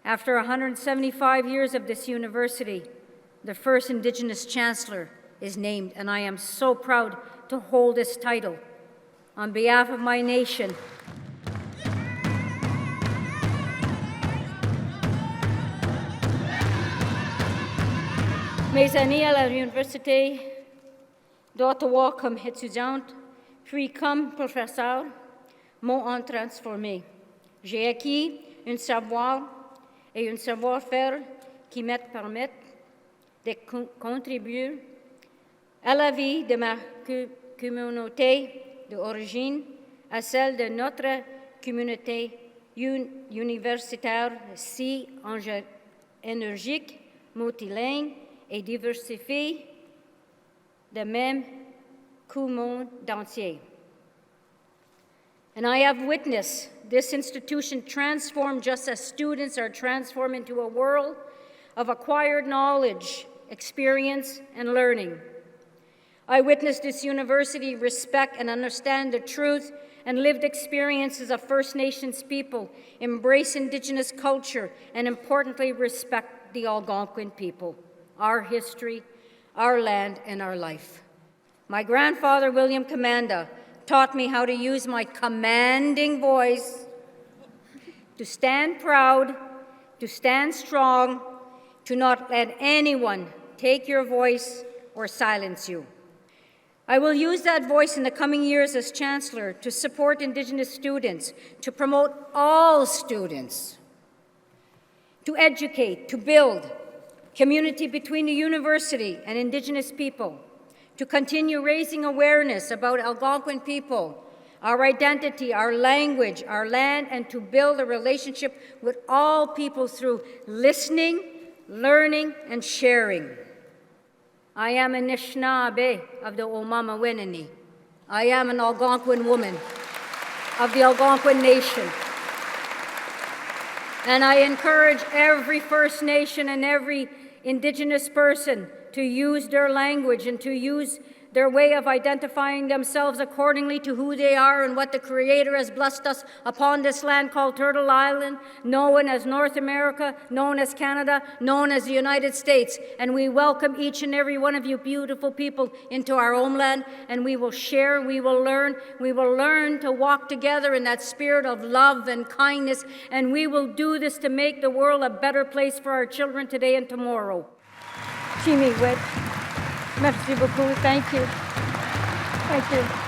After 175 years of this university, the first Indigenous chancellor is named, and I am so proud to hold this title. On behalf of my nation, mes amis à l'Université d'Ottawa comme étudiante, puis comme professeur, m'ont transformé. J'ai acquis un savoir et un savoir-faire qui me permettent de contribuer à la vie de ma communauté d'origine, à celle de notre communauté universitaire si énergique, multilingue et diversifiée, de même qu'au monde entier. And I have witnessed this institution transform just as students are transformed into a world of acquired knowledge, experience, and learning. I witnessed this university respect and understand the truth and lived experiences of First Nations people, embrace Indigenous culture, and importantly, respect the Algonquin people, our history, our land, and our life. My grandfather, William Commanda, taught me how to use my commanding voice to stand proud, to stand strong, to not let anyone take your voice or silence you. I will use that voice in the coming years as Chancellor to support Indigenous students, to promote all students, to educate, to build community between the university and Indigenous people, to continue raising awareness about Algonquin people, our identity, our language, our land, and to build a relationship with all people through listening, learning, and sharing. I am a Anishinaabe of the Omama Winini. I am an Algonquin woman of the Algonquin Nation. And I encourage every First Nation and every Indigenous person to use their language and to use their way of identifying themselves accordingly to who they are and what the Creator has blessed us upon this land called Turtle Island, known as North America, known as Canada, known as the United States. And we welcome each and every one of you beautiful people into our homeland, and we will share, we will learn to walk together in that spirit of love and kindness, and we will do this to make the world a better place for our children today and tomorrow. Merci beaucoup. Thank you. Thank you.